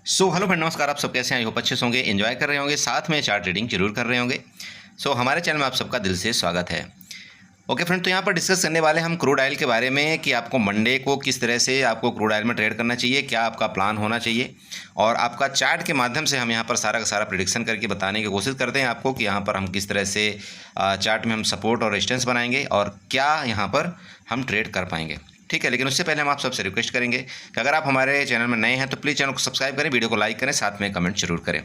Hello friend, नमस्कार। आप सब कैसे हैं? आई होप अच्छे से होंगे, एंजॉय कर रहे होंगे, साथ में चार्ट ट्रेडिंग जरूर कर रहे होंगे। हमारे चैनल में आप सबका दिल से स्वागत है। ओके फ्रेंड, तो यहाँ पर डिस्कस करने वाले हम क्रूड ऑयल के बारे में कि आपको मंडे को किस तरह से आपको क्रूड ऑयल में ट्रेड करना चाहिए, क्या आपका प्लान होना चाहिए, और आपका चार्ट के माध्यम से हम यहाँ पर सारा का सारा प्रेडिक्शन करके बताने की कोशिश करते हैं आपको कि यहाँ पर हम किस तरह से चार्ट में हम सपोर्ट और रेजिस्टेंस बनाएंगे और क्या यहाँ पर हम ट्रेड कर पाएंगे। ठीक है, लेकिन उससे पहले हम आप सबसे रिक्वेस्ट करेंगे कि अगर आप हमारे चैनल में नए हैं तो प्लीज़ चैनल को सब्सक्राइब करें, वीडियो को लाइक करें, साथ में कमेंट जरूर करें।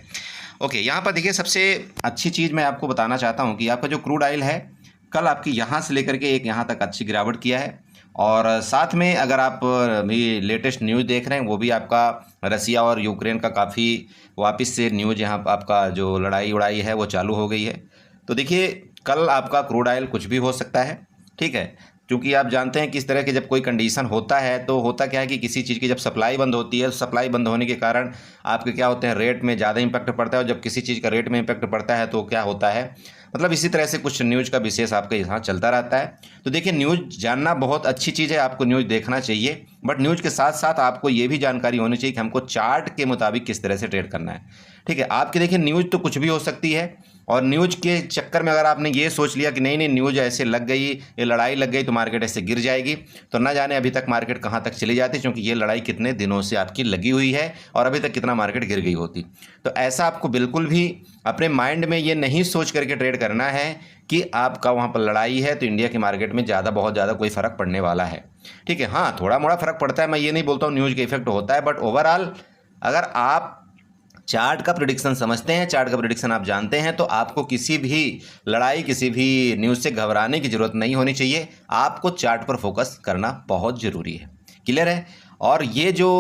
ओके, यहाँ पर देखिए, सबसे अच्छी चीज़ मैं आपको बताना चाहता हूँ कि आपका जो क्रूड ऑयल है कल आपकी यहाँ से लेकर के एक यहाँ तक अच्छी गिरावट किया है। और साथ में अगर आप भी लेटेस्ट न्यूज़ देख रहे हैं, वो भी आपका रसिया और यूक्रेन का काफ़ी वापस से न्यूज़ यहाँ आपका जो लड़ाई उड़ाई है वो चालू हो गई है। तो देखिए, कल आपका क्रूड ऑयल कुछ भी हो सकता है। ठीक है, क्योंकि आप जानते हैं कि इस तरह के जब कोई कंडीशन होता है तो होता क्या है कि किसी चीज़ की जब सप्लाई बंद होती है तो सप्लाई बंद होने के कारण आपके क्या होते हैं, रेट में ज़्यादा इम्पैक्ट पड़ता है। और जब किसी चीज़ का रेट में इम्पैक्ट पड़ता है तो क्या होता है, मतलब इसी तरह से कुछ न्यूज़ का विशेष आपके यहाँ चलता रहता है। तो देखिए, न्यूज़ जानना बहुत अच्छी चीज़ है, आपको न्यूज़ देखना चाहिए, बट न्यूज़ के साथ साथ आपको ये भी जानकारी होनी चाहिए कि हमको चार्ट के मुताबिक किस तरह से ट्रेड करना है। ठीक है, आपकी देखिए न्यूज़ तो कुछ भी हो सकती है, और न्यूज़ के चक्कर में अगर आपने ये सोच लिया कि नहीं नहीं न्यूज़ ऐसे लग गई, ये लड़ाई लग गई तो मार्केट ऐसे गिर जाएगी, तो ना जाने अभी तक मार्केट कहाँ तक चली जाती, क्योंकि ये लड़ाई कितने दिनों से आपकी लगी हुई है और अभी तक कितना मार्केट गिर गई होती। तो ऐसा आपको बिल्कुल भी अपने माइंड में ये नहीं सोच करके ट्रेड करना है कि आपका वहाँ पर लड़ाई है तो इंडिया की मार्केट में बहुत ज़्यादा कोई फ़र्क पड़ने वाला है। ठीक है, हाँ थोड़ा मोड़ा फ़र्क पड़ता है, मैं ये नहीं बोलता हूँ न्यूज़ का इफेक्ट होता है, बट ओवरऑल अगर आप चार्ट का प्रेडिक्शन समझते हैं, चार्ट का प्रेडिक्शन आप जानते हैं, तो आपको किसी भी लड़ाई, किसी भी न्यूज़ से घबराने की ज़रूरत नहीं होनी चाहिए। आपको चार्ट पर फोकस करना बहुत ज़रूरी है। क्लियर है? और ये जो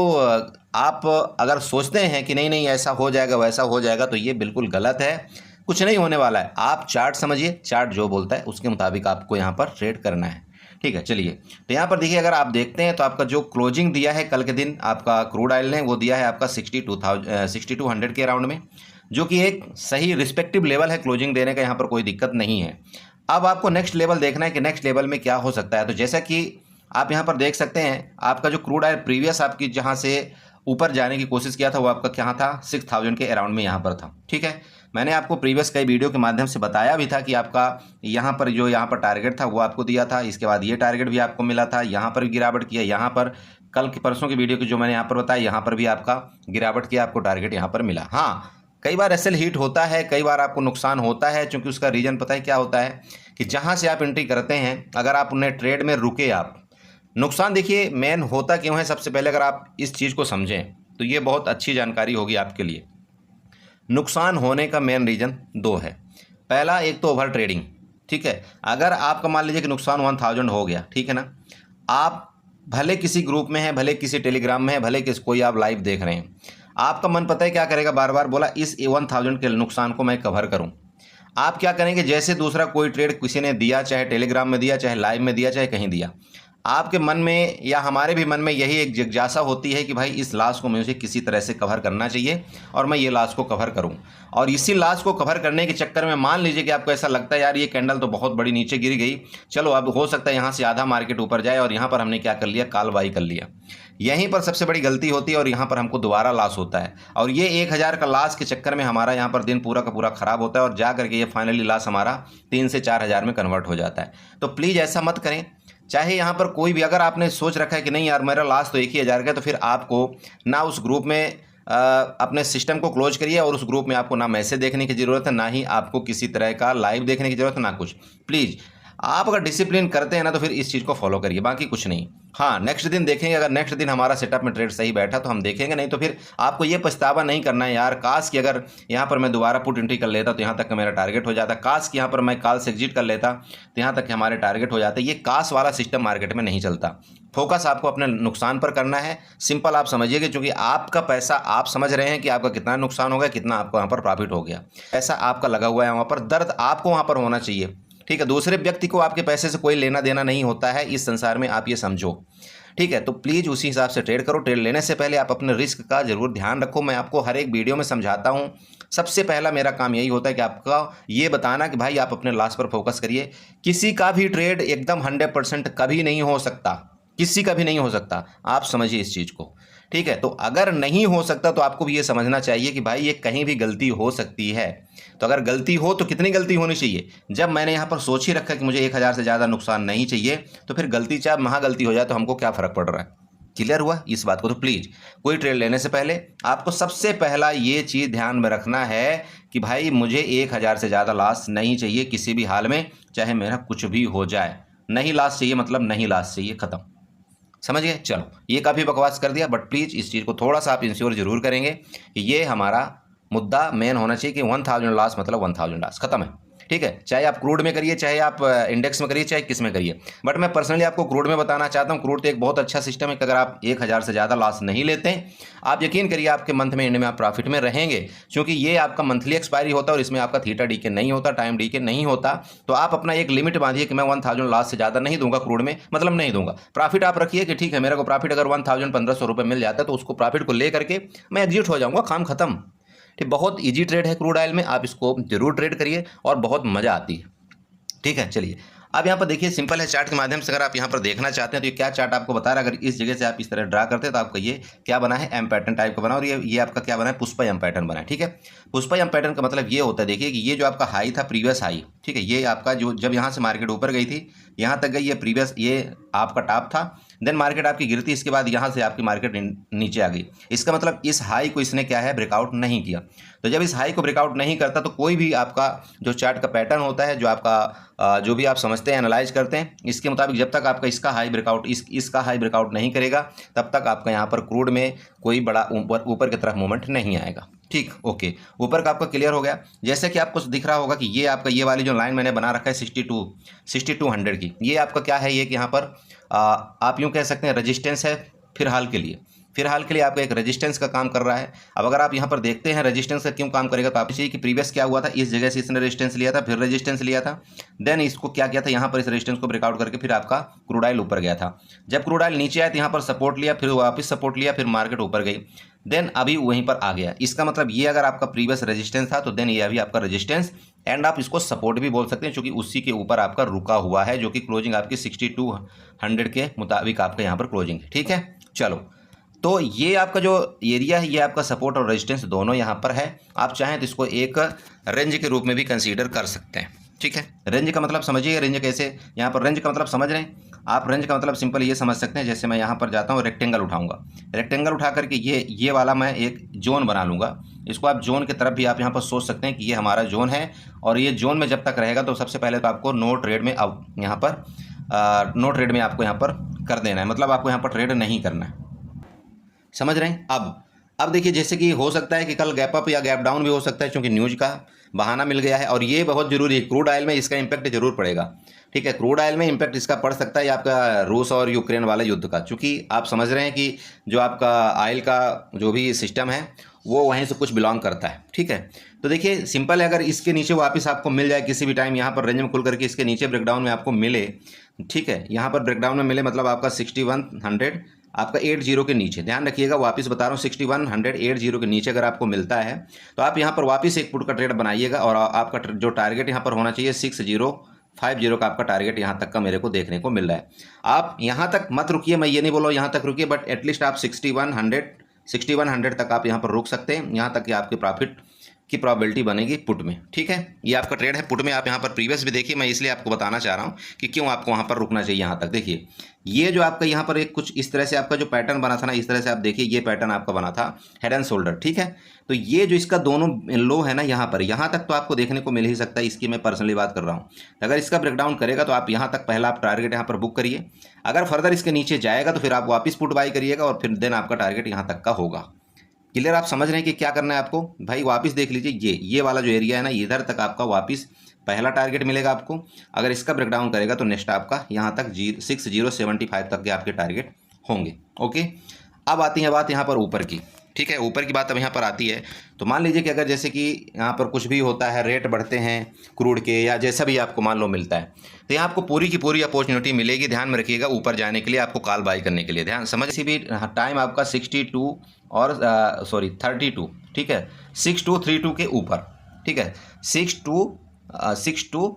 आप अगर सोचते हैं कि नहीं नहीं ऐसा हो जाएगा वैसा हो जाएगा, तो ये बिल्कुल गलत है। कुछ नहीं होने वाला है। आप चार्ट समझिए, चार्ट जो बोलता है उसके मुताबिक आपको यहाँ पर ट्रेड करना है। ठीक है, चलिए, तो यहाँ पर देखिए, अगर आप देखते हैं तो आपका जो क्लोजिंग दिया है कल के दिन आपका क्रूड ऑयल ने, वो दिया है आपका 6200 के अराउंड में, जो कि एक सही रिस्पेक्टिव लेवल है क्लोजिंग देने का, यहाँ पर कोई दिक्कत नहीं है। अब आपको नेक्स्ट लेवल देखना है कि नेक्स्ट लेवल में क्या हो सकता है। तो जैसा कि आप यहाँ पर देख सकते हैं, आपका जो क्रूड ऑयल प्रीवियस आपकी जहाँ से ऊपर जाने की कोशिश किया था वो आपका क्या था, 6000 के अराउंड में यहाँ पर था। ठीक है, मैंने आपको प्रीवियस कई वीडियो के माध्यम से बताया भी था कि आपका यहाँ पर जो यहाँ पर टारगेट था वो आपको दिया था, इसके बाद ये टारगेट भी आपको मिला था, यहाँ पर भी गिरावट किया, यहाँ पर कल के परसों की वीडियो की जो मैंने यहाँ पर बताया, यहाँ पर भी आपका गिरावट किया, आपको टारगेट यहाँ पर मिला। हाँ, कई बार एसएल हिट होता है, कई बार आपको नुकसान होता है, क्योंकि उसका रीज़न पता है क्या होता है कि जहाँ से आप एंट्री करते हैं, अगर आप उन्हें ट्रेड में रुके, आप नुकसान देखिए मेन होता क्यों है। सबसे पहले अगर आप इस चीज़ को समझें तो ये बहुत अच्छी जानकारी होगी आपके लिए। नुकसान होने का मेन रीज़न दो है। पहला, एक तो ओवर ट्रेडिंग। ठीक है, अगर आपका मान लीजिए कि नुकसान 1000 हो गया, ठीक है ना, आप भले किसी ग्रुप में हैं, भले किसी टेलीग्राम में हैं, भले किस कोई आप लाइव देख रहे हैं, आपका मन पता है क्या करेगा, बार बार बोला इस 1000 के नुकसान को मैं कवर करूं। आप क्या करेंगे, जैसे दूसरा कोई ट्रेड किसी ने दिया, चाहे टेलीग्राम में दिया, चाहे लाइव में दिया, चाहे कहीं दिया, आपके मन में या हमारे भी मन में यही एक जिज्ञासा होती है कि भाई इस लॉस को मुझे किसी तरह से कवर करना चाहिए और मैं ये लॉस को कवर करूं। और इसी लॉस को कवर करने के चक्कर में मान लीजिए कि आपको ऐसा लगता है यार ये कैंडल तो बहुत बड़ी नीचे गिर गई, चलो अब हो सकता है यहाँ से आधा मार्केट ऊपर जाए, और यहाँ पर हमने क्या कर लिया, काल बाई कर लिया। यहीं पर सबसे बड़ी गलती होती है और यहाँ पर हमको दोबारा लॉस होता है, और ये 1000 का लॉस के चक्कर में हमारा यहाँ पर दिन पूरा का पूरा खराब होता है, और जा करके ये फाइनली लॉस हमारा 3 से 4000 में कन्वर्ट हो जाता है। तो प्लीज़ ऐसा मत करें। चाहे यहाँ पर कोई भी, अगर आपने सोच रखा है कि नहीं यार मेरा लास्ट तो 1000 का, तो फिर आपको ना उस ग्रुप में अपने सिस्टम को क्लोज करिए, और उस ग्रुप में आपको ना मैसेज देखने की ज़रूरत है, ना ही आपको किसी तरह का लाइव देखने की ज़रूरत है, ना कुछ। प्लीज़ आप अगर डिसिप्लिन करते हैं ना तो फिर इस चीज़ को फॉलो करिए, बाकी कुछ नहीं। हाँ, नेक्स्ट दिन देखेंगे, अगर नेक्स्ट दिन हमारा सेटअप में ट्रेड सही बैठा तो हम देखेंगे, नहीं तो फिर आपको ये पछतावा नहीं करना है यार, काश कि अगर यहाँ पर मैं दोबारा पुट एंट्री कर लेता तो यहाँ तक का मेरा टारगेट हो जाता, काश कि यहाँ पर मैं कॉल से एग्जिट कर लेता तो यहाँ तक हमारे टारगेट हो जाते। ये काश वाला सिस्टम मार्केट में नहीं चलता। फोकस आपको अपने नुकसान पर करना है। सिंपल आप समझिएगा, क्योंकि आपका पैसा आप समझ रहे हैं कि आपका कितना नुकसान हो गया, कितना आपको वहाँ पर प्रॉफिट हो गया, पैसा आपका लगा हुआ है वहाँ पर, दर्द आपको वहाँ पर होना चाहिए। ठीक है, दूसरे व्यक्ति को आपके पैसे से कोई लेना देना नहीं होता है इस संसार में, आप ये समझो। ठीक है, तो प्लीज़ उसी हिसाब से ट्रेड करो। ट्रेड लेने से पहले आप अपने रिस्क का जरूर ध्यान रखो। मैं आपको हर एक वीडियो में समझाता हूँ। सबसे पहला मेरा काम यही होता है कि आपका ये बताना कि भाई आप अपने लॉस पर फोकस करिए। किसी का भी ट्रेड एकदम 100% कभी नहीं हो सकता, किसी का भी नहीं हो सकता, आप समझिए इस चीज़ को। ठीक है। तो अगर नहीं हो सकता तो आपको भी ये समझना चाहिए कि भाई ये कहीं भी गलती हो सकती है। तो अगर गलती हो तो कितनी गलती होनी चाहिए? जब मैंने यहाँ पर सोच ही रखा कि मुझे 1000 से ज़्यादा नुकसान नहीं चाहिए, तो फिर गलती चाहे महागलती हो जाए तो हमको क्या फ़र्क पड़ रहा है? क्लियर हुआ इस बात को? तो प्लीज़ कोई ट्रेड लेने से पहले आपको सबसे पहला ये चीज़ ध्यान में रखना है कि भाई मुझे 1000 से ज़्यादा लॉस नहीं चाहिए किसी भी हाल में, चाहे मेरा कुछ भी हो जाए। नहीं लॉस चाहिए मतलब नहीं लॉस चाहिए, ख़त्म। समझ गए? चलो, ये काफ़ी बकवास कर दिया, बट प्लीज़ इस चीज़ को थोड़ा सा आप इंश्योर जरूर करेंगे कि ये हमारा मुद्दा मेन होना चाहिए कि 1000 लॉस मतलब 1000 लॉस, खत्म है। ठीक है, चाहे आप क्रूड में करिए, चाहे आप इंडेक्स में करिए, चाहे किस में करिए। बट मैं पर्सनली आपको क्रूड में बताना चाहता हूँ, क्रूड तो एक बहुत अच्छा सिस्टम है कि अगर आप 1000 से ज़्यादा लॉस नहीं लेते हैं, आप यकीन करिए आपके मंथ में एंड में आप प्रॉफिट में रहेंगे, क्योंकि ये आपका मंथली एक्सपायरी होता है और इसमें आपका थीटा डीके नहीं होता, टाइम डीके नहीं होता। तो आप अपना एक लिमिट बांधिए कि मैं 1000 लॉस से ज़्यादा नहीं दूंगा क्रूड में, मतलब नहीं दूंगा। प्रॉफिट आप रखिए कि ठीक है, मेरे को प्रॉफिट अगर 1500 रुपये मिल जाता है तो उसको प्रॉफिट को ले करके मैं एग्जिट हो जाऊंगा, काम खत्म। ठीक, बहुत ईजी ट्रेड है क्रूड ऑयल में, आप इसको जरूर ट्रेड करिए और बहुत मज़ा आती है। ठीक है, चलिए अब यहाँ पर देखिए, सिंपल है, चार्ट के माध्यम से अगर आप यहाँ पर देखना चाहते हैं तो ये क्या चार्ट आपको बता रहा है। अगर इस जगह से आप इस तरह ड्रा करते हैं तो आपका ये क्या बना है, एम पैटर्न टाइप का बना, और ये आपका क्या बना है, पुष्पा एम पैटर्न बना है। ठीक है, पुष्पा एम पैटर्न का मतलब ये होता है, देखिए कि ये जो आपका हाई था, प्रीवियस हाई, ठीक है, ये आपका जो जब यहाँ से मार्केट ऊपर गई थी, यहाँ तक गई, ये प्रीवियस, ये आपका टॉप था, देन मार्केट आपकी गिरती, इसके बाद यहाँ से आपकी मार्केट नीचे आ गई। इसका मतलब इस हाई को इसने क्या है, ब्रेकआउट नहीं किया। तो जब इस हाई को ब्रेकआउट नहीं करता तो कोई भी आपका जो चार्ट का पैटर्न होता है, जो आपका जो भी आप समझते हैं, एनालाइज करते हैं, इसके मुताबिक जब तक आपका इसका हाई ब्रेकआउट इसका हाई ब्रेकआउट नहीं करेगा, तब तक आपका यहाँ पर क्रूड में कोई बड़ा ऊपर की तरफ मूवमेंट नहीं आएगा। ठीक, ओके, ऊपर का आपका क्लियर हो गया। जैसे कि आपको दिख रहा होगा कि ये आपका ये वाली जो लाइन मैंने बना रखा है 6200 की, ये आपका क्या है, ये कि यहाँ पर आप यूँ कह सकते हैं रेजिस्टेंस है फिलहाल के लिए आपका एक रेजिस्टेंस का काम कर रहा है। अब अगर आप यहाँ पर देखते हैं रेजिस्टेंस का क्यों काम करेगा, तो आप चाहिए कि प्रीवियस क्या हुआ था, इस जगह से इसने रेजिस्टेंस लिया था, फिर रेजिस्टेंस लिया था, देन इसको क्या किया था, यहाँ पर इस रेजिस्टेंस को ब्रेकआउट करके फिर आपका क्रूड ऑयल ऊपर गया था। जब क्रूड ऑयल नीचे आया तो यहाँ पर सपोर्ट लिया, फिर वापस सपोर्ट लिया, फिर मार्केट ऊपर गई, देन अभी वहीं पर आ गया। इसका मतलब ये अगर आपका प्रीवियस रेजिस्टेंस था तो देन ये अभी आपका रेजिस्टेंस, एंड आप इसको सपोर्ट भी बोल सकते हैं, क्योंकि उसी के ऊपर आपका रुका हुआ है, जो कि क्लोजिंग आपकी 6200 के मुताबिक आपका यहाँ पर क्लोजिंग है। ठीक है, चलो, तो ये आपका जो एरिया है, ये आपका सपोर्ट और रेजिस्टेंस दोनों यहाँ पर है। आप चाहें तो इसको एक रेंज के रूप में भी कंसीडर कर सकते हैं। ठीक है, रेंज का मतलब समझिए, रेंज कैसे, यहाँ पर रेंज का मतलब समझ रहे हैं आप? रेंज का मतलब सिंपल ये समझ सकते हैं, जैसे मैं यहाँ पर जाता हूँ, रेक्टेंगल उठाऊंगा, रेक्टेंगल उठा करके ये वाला मैं एक जोन बना लूँगा। इसको आप जोन की तरफ भी आप यहाँ पर सोच सकते हैं कि ये हमारा जोन है, और ये जोन में जब तक रहेगा तो सबसे पहले तो आपको नो ट्रेड में, अब यहाँ पर नो ट्रेड में आपको यहाँ पर कर देना है, मतलब आपको यहाँ पर ट्रेड नहीं करना है। समझ रहे हैं? अब देखिए, जैसे कि हो सकता है कि कल गैप अप या गैप डाउन भी हो सकता है, क्योंकि न्यूज का बहाना मिल गया है, और ये बहुत जरूरी है। क्रूड ऑयल में इसका इंपैक्ट जरूर पड़ेगा। ठीक है, क्रूड ऑयल में इंपैक्ट इसका पड़ सकता है आपका रूस और यूक्रेन वाले युद्ध का, क्योंकि आप समझ रहे हैं कि जो आपका ऑयल का जो भी सिस्टम है वो वहीं से कुछ बिलोंग करता है। ठीक है, तो देखिए सिंपल है, अगर इसके नीचे वापस आपको मिल जाए किसी भी टाइम, यहाँ पर रेंज में खुल करके इसके नीचे ब्रेकडाउन में आपको मिले, ठीक है, यहाँ पर ब्रेकडाउन में मिले, मतलब आपका 6100 आपका 80 के नीचे, ध्यान रखिएगा, वापस बता रहा हूँ, 6180 के नीचे अगर आपको मिलता है तो आप यहाँ पर वापस एक पुट का ट्रेड बनाइएगा, और आपका जो टारगेट यहाँ पर होना चाहिए 6050 का आपका टारगेट यहाँ तक का मेरे को देखने को मिल रहा है। आप यहाँ तक मत रुकिए, मैं ये नहीं बोल रहा हूँ यहाँ तक रुकिए, बट एटलीस्ट आप 6100 तक आप यहाँ पर रुक सकते हैं, यहाँ तक कि आपके प्रॉफिट की प्रोबेबिलिटी बनेगी पुट में। ठीक है, ये आपका ट्रेड है पुट में। आप यहाँ पर प्रीवियस भी देखिए, मैं इसलिए आपको बताना चाह रहा हूँ कि क्यों आपको वहाँ पर रुकना चाहिए। यहाँ तक देखिए, ये जो आपका यहाँ पर एक कुछ इस तरह से आपका जो पैटर्न बना था ना, इस तरह से आप देखिए, ये पैटर्न आपका बना था हेड एंड शोल्डर। ठीक है, तो ये जो इसका दोनों लो है ना, यहाँ पर, यहाँ तक तो आपको देखने को मिल ही सकता है, इसकी मैं पर्सनली बात कर रहा हूँ। अगर इसका ब्रेकडाउन करेगा तो आप यहाँ तक पहला आप टारगेट यहाँ पर बुक करिए। अगर फर्दर इसके नीचे जाएगा तो फिर आप वापस पुट बाई करिएगा, और फिर देन आपका टारगेट यहाँ तक का होगा। क्लियर? आप समझ रहे हैं कि क्या करना है आपको? भाई वापस देख लीजिए, ये वाला जो एरिया है ना, इधर तक आपका वापस पहला टारगेट मिलेगा आपको। अगर इसका ब्रेकडाउन करेगा तो नेक्स्ट आपका यहाँ तक 6075 तक के आपके टारगेट होंगे। ओके, अब आती है बात यहाँ पर ऊपर की। ठीक है, ऊपर की बात अब यहाँ पर आती है। तो मान लीजिए कि अगर जैसे कि यहाँ पर कुछ भी होता है, रेट बढ़ते हैं क्रूड के, या जैसा भी आपको मान लो मिलता है, तो यहाँ आपको पूरी की पूरी अपॉर्चुनिटी मिलेगी। ध्यान में रखिएगा, ऊपर जाने के लिए आपको कॉल बाई करने के लिए ध्यान समझ, किसी भी टाइम आपका 62 और 32, ठीक है, 6232 के ऊपर, ठीक है, 6232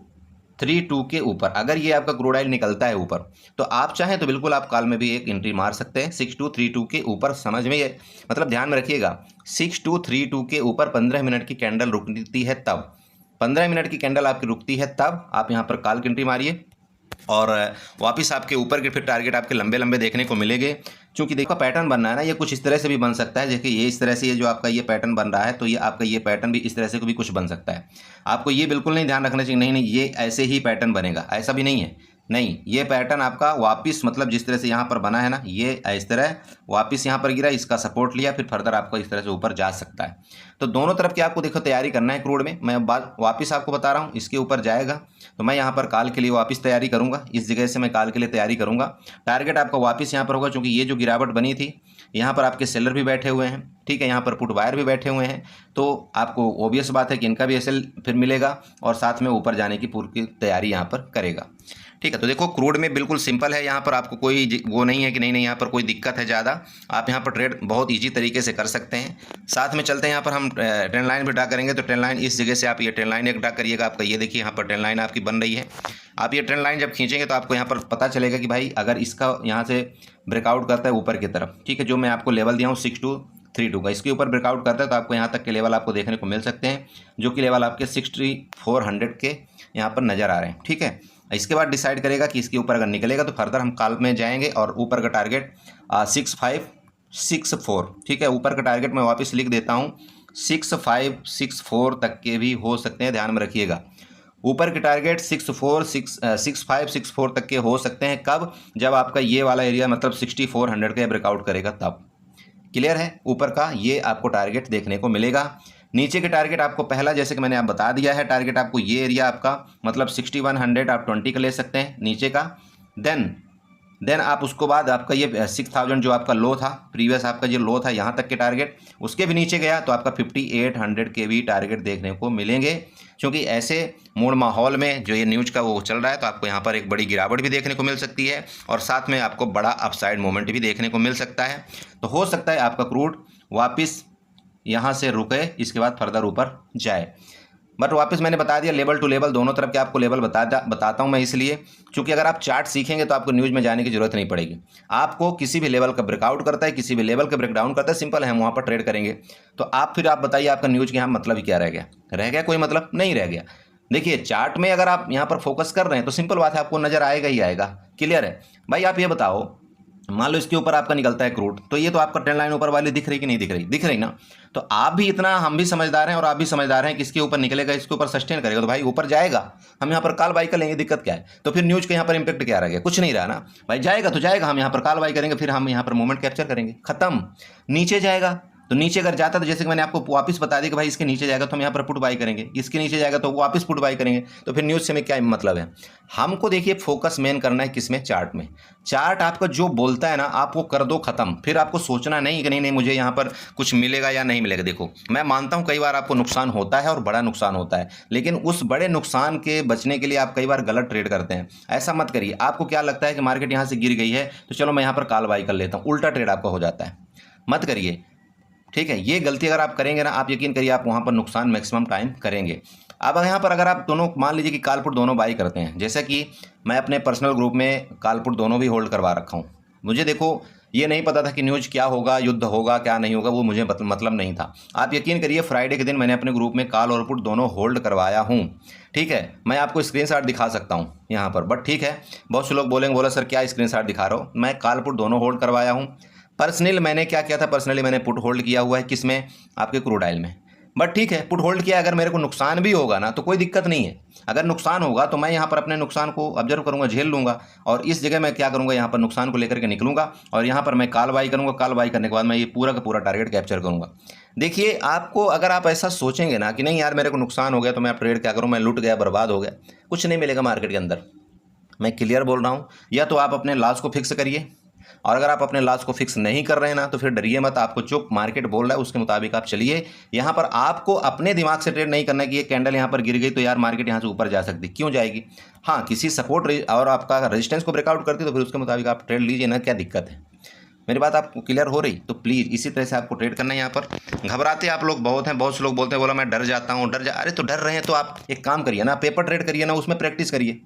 62 के ऊपर अगर ये आपका क्रूड ऑयल निकलता है ऊपर, तो आप चाहें तो बिल्कुल आप कॉल में भी एक एंट्री मार सकते हैं 6232 के ऊपर। समझ में ये मतलब ध्यान में रखिएगा, 6232 के ऊपर 15 मिनट की कैंडल रुकती है तब, 15 मिनट की कैंडल आपकी रुकती है तब आप यहाँ पर कॉल की एंट्री मारिए और वापस आपके ऊपर के फिर टारगेट आपके लंबे लंबे देखने को मिलेंगे। क्योंकि देखो पैटर्न बनना है ना, ये कुछ इस तरह से भी बन सकता है। देखिए ये इस तरह से, ये जो आपका ये पैटर्न बन रहा है, तो ये आपका ये पैटर्न भी इस तरह से भी कुछ बन सकता है। आपको ये बिल्कुल नहीं ध्यान रखना चाहिए नहीं नहीं ये ऐसे ही पैटर्न बनेगा, ऐसा भी नहीं है। नहीं, ये पैटर्न आपका वापस मतलब जिस तरह से यहाँ पर बना है ना, ये इस तरह वापस यहाँ पर गिरा, इसका सपोर्ट लिया, फिर फर्दर आपको इस तरह से ऊपर जा सकता है। तो दोनों तरफ की आपको देखो तैयारी करना है क्रूड में। मैं बात वापस आपको बता रहा हूँ, इसके ऊपर जाएगा तो मैं यहाँ पर कॉल के लिए वापस तैयारी करूँगा, इस जगह से मैं कॉल के लिए तैयारी करूँगा। टारगेट आपका वापस यहाँ पर होगा, क्योंकि ये जो गिरावट बनी थी यहाँ पर आपके सेलर भी बैठे हुए हैं, ठीक है, यहाँ पर पुट बायर भी बैठे हुए हैं, तो आपको ओबियस बात है कि इनका भी एसएल फिर मिलेगा और साथ में ऊपर जाने की पूरी तैयारी यहाँ पर करेगा। ठीक है, तो देखो क्रूड में बिल्कुल सिंपल है, यहाँ पर आपको कोई वो नहीं है कि नहीं यहाँ पर कोई दिक्कत है ज़्यादा। आप यहाँ पर ट्रेड बहुत ईजी तरीके से कर सकते हैं। साथ में चलते हैं, यहाँ पर हम ट्रेंड लाइन भी ड्रा करेंगे। तो ट्रेंड लाइन इस जगह से आप ये ट्रेंड लाइन एक ड्रा करिएगा। आपका ये देखिए यहाँ पर ट्रेंड लाइन आपकी बन रही है। आप ये ट्रेंड लाइन जब खींचेंगे तो आपको यहाँ पर पता चलेगा कि भाई अगर इसका यहाँ से ब्रेकआउट करता है ऊपर की तरफ, ठीक है, जो मैं आपको लेवल दिया हूँ 6232 का, इसके ऊपर ब्रेकआउट करता है तो आपको यहाँ तक के लेवल आपको देखने को मिल सकते हैं, जो कि लेवल आपके 6400 के यहाँ पर नज़र आ रहे हैं। ठीक है, इसके बाद डिसाइड करेगा कि इसके ऊपर अगर निकलेगा तो फर्दर हम कॉल में जाएंगे और ऊपर का टारगेट 6564, ठीक है, ऊपर का टारगेट मैं वापस लिख देता हूँ 6564 तक के भी हो सकते हैं, ध्यान में रखिएगा। ऊपर के टारगेट 6564 तक के हो सकते हैं। कब? जब आपका ये वाला एरिया मतलब 6400 का ब्रेकआउट करेगा तब। क्लियर है? ऊपर का ये आपको टारगेट देखने को मिलेगा। नीचे के टारगेट आपको पहला जैसे कि मैंने आप बता दिया है, टारगेट आपको ये एरिया आपका मतलब 6100 आप 20 का ले सकते हैं नीचे का। देन आप उसको बाद आपका ये 6000 जो आपका लो था, प्रीवियस आपका जो लो था यहाँ तक के टारगेट, उसके भी नीचे गया तो आपका 5800 के भी टारगेट देखने को मिलेंगे। क्योंकि ऐसे मूड माहौल में जो ये न्यूज़ का वो चल रहा है तो आपको यहाँ पर एक बड़ी गिरावट भी देखने को मिल सकती है और साथ में आपको बड़ा अपसाइड मोमेंट भी देखने को मिल सकता है। तो हो सकता है आपका क्रूड वापस यहाँ से रुके, इसके बाद फर्दर ऊपर जाए। बट वापस मैंने बता दिया लेवल टू लेवल दोनों तरफ के आपको लेवल बताता हूँ मैं, इसलिए क्योंकि अगर आप चार्ट सीखेंगे तो आपको न्यूज़ में जाने की जरूरत नहीं पड़ेगी। आपको किसी भी लेवल का ब्रेकआउट करता है, किसी भी लेवल का ब्रेकडाउन करता है, सिंपल है, हम वहाँ पर ट्रेड करेंगे। तो आप बताइए आपका न्यूज़ के यहाँ मतलब ही क्या रह गया? रह गया कोई मतलब नहीं रह गया। देखिए चार्ट में अगर आप यहाँ पर फोकस कर रहे हैं तो सिंपल बात है, आपको नज़र आएगा ही आएगा। क्लियर है भाई? आप ये बताओ, मान लो इसके ऊपर आपका निकलता है क्रूड, तो ये तो आपका ट्रेंड लाइन ऊपर वाली दिख रही कि नहीं दिख रही? दिख रही ना। तो आप भी इतना, हम भी समझदार हैं और आप भी समझदार हैं कि इसके ऊपर निकलेगा, इसके ऊपर सस्टेन करेगा तो भाई ऊपर जाएगा, हम यहाँ पर कॉल बाई कर लेंगे, दिक्कत क्या है? तो फिर न्यूज़ के यहाँ पर इंपैक्ट क्या रह गया? कुछ नहीं रहा ना भाई, जाएगा तो जाएगा, हम यहाँ पर कॉल बाई करेंगे, फिर हम यहाँ पर मोमेंट कैप्चर करेंगे, खत्म। नीचे जाएगा तो नीचे अगर जाता तो जैसे कि मैंने आपको वापस बता दिया कि भाई इसके नीचे जाएगा तो हम यहाँ पर पुट बाई करेंगे, इसके नीचे जाएगा तो वापस पुट बाई करेंगे। तो फिर न्यूज़ से हमें क्या मतलब है? हमको देखिए फोकस मेन करना है किसमें? चार्ट में। चार्ट आपका जो बोलता है ना आप वो कर दो खत्म, फिर आपको सोचना नहीं कि नहीं मुझे यहाँ पर कुछ मिलेगा या नहीं मिलेगा। देखो मैं मानता हूँ कई बार आपको नुकसान होता है और बड़ा नुकसान होता है, लेकिन उस बड़े नुकसान के बचने के लिए आप कई बार गलत ट्रेड करते हैं। ऐसा मत करिए। आपको क्या लगता है कि मार्केट यहाँ से गिर गई है तो चलो मैं यहाँ पर कॉल बाई कर लेता हूँ, उल्टा ट्रेड आपका हो जाता है। मत करिए, ठीक है? ये गलती अगर आप करेंगे ना, आप यकीन करिए आप वहाँ पर नुकसान मैक्सिमम टाइम करेंगे। अब यहाँ पर अगर आप दोनों मान लीजिए कि कॉल पुट दोनों बाई करते हैं, जैसे कि मैं अपने पर्सनल ग्रुप में कॉल पुट दोनों भी होल्ड करवा रखा हूँ। मुझे देखो ये नहीं पता था कि न्यूज़ क्या होगा, युद्ध होगा क्या नहीं होगा, वो मुझे मतलब नहीं था। आप यकीन करिए फ्राइडे के दिन मैंने अपने ग्रुप में कॉल और पुट दोनों होल्ड करवाया हूँ। ठीक है, मैं आपको स्क्रीनशॉट दिखा सकता हूँ यहाँ पर, बट ठीक है बहुत से लोग बोलेंगे बोला सर क्या स्क्रीनशॉट दिखा रहे हो? मैं कॉल पुट दोनों होल्ड करवाया हूँ। पर्सनली मैंने क्या किया था, पर्सनली मैंने पुट होल्ड किया हुआ है किसमें? आपके क्रूड ऑयल में। बट ठीक है पुट होल्ड किया, अगर मेरे को नुकसान भी होगा ना तो कोई दिक्कत नहीं है। अगर नुकसान होगा तो मैं यहाँ पर अपने नुकसान को ऑब्जर्व करूँगा, झेल लूँगा और इस जगह मैं क्या करूँगा, यहाँ पर नुकसान को लेकर के निकलूँगा और यहाँ पर मैं कॉल बाई करूँगा। कॉल बाई करने के बाद मैं ये पूरा का पूरा टारगेट कैप्चर करूँगा। देखिए आपको अगर आप ऐसा सोचेंगे ना कि नहीं यार मेरे को नुकसान हो गया तो मैं ट्रेड क्या करूँ, मैं लूट गया, बर्बाद हो गया, कुछ नहीं मिलेगा मार्केट के अंदर। मैं क्लियर बोल रहा हूँ। या तो आप अपने लॉस को फिक्स करिए, और अगर आप अपने लॉस को फिक्स नहीं कर रहे हैं ना तो फिर डरिए मत। आपको जो मार्केट बोल रहा है उसके मुताबिक आप चलिए। यहाँ पर आपको अपने दिमाग से ट्रेड नहीं करना कि ये कैंडल यहाँ पर गिर गई तो यार मार्केट यहाँ से ऊपर जा सकती, क्यों जाएगी? हाँ किसी सपोर्ट और आपका रेजिस्टेंस को ब्रेकआउट करती तो फिर उसके मुताबिक आप ट्रेड लीजिए ना, क्या दिक्कत है? मेरी बात आपको क्लियर हो रही? तो प्लीज़ इसी तरह से आपको ट्रेड करना है। यहाँ पर घबराते आप लोग बहुत हैं, बहुत से लोग बोलते हैं बोला मैं डर जाता हूँ, अरे तो डर रहे हैं तो आप एक काम करिए ना, पेपर ट्रेड करिए ना, उसमें प्रैक्टिस करिए।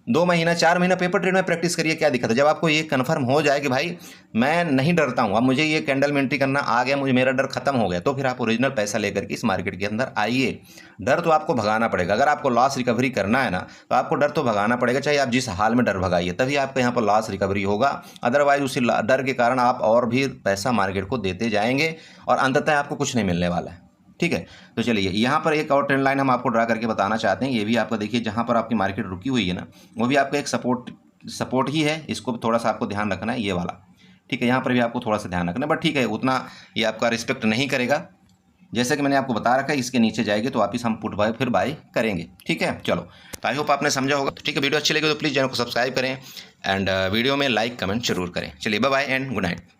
2 महीना 4 महीना पेपर ट्रेड में प्रैक्टिस करिए, क्या दिक्कत है? जब आपको ये कन्फर्म हो जाए कि भाई मैं नहीं डरता हूँ, अब मुझे ये कैंडल में एंट्री करना आ गया, मुझे मेरा डर खत्म हो गया, तो फिर आप ओरिजिनल पैसा लेकर के इस मार्केट के अंदर आइए। डर तो आपको भगाना पड़ेगा। अगर आपको लॉस रिकवरी करना है ना, तो आपको डर तो भगाना पड़ेगा, चाहे आप जिस हाल में डर भगाइए, तभी आपको यहाँ पर लॉस रिकवरी होगा। अदरवाइज उसी डर के कारण आप और भी पैसा मार्केट को देते जाएंगे और अंततः आपको कुछ नहीं मिलने वाला है। ठीक है, तो चलिए यहाँ पर एक और ट्रेंड लाइन हम आपको ड्रा करके बताना चाहते हैं। ये भी आपका देखिए, जहाँ पर आपकी मार्केट रुकी हुई है ना, वो भी आपका एक सपोर्ट ही है। इसको भी थोड़ा सा आपको ध्यान रखना है, ये वाला। ठीक है, यहाँ पर भी आपको थोड़ा सा ध्यान रखना है, बट ठीक है, उतना ये आपका रिस्पेक्ट नहीं करेगा। जैसे कि मैंने आपको बता रखा है, इसके नीचे जाएगी तो वापिस हम पुट बाय फिर बाय करेंगे। ठीक है, चलो, तो आई होप आपने समझा होगा। तो ठीक है, वीडियो अच्छी लगी तो प्लीज़ चैनल को सब्सक्राइब करें एंड वीडियो में लाइक कमेंट जरूर करें। चलिए, bye bye and good night.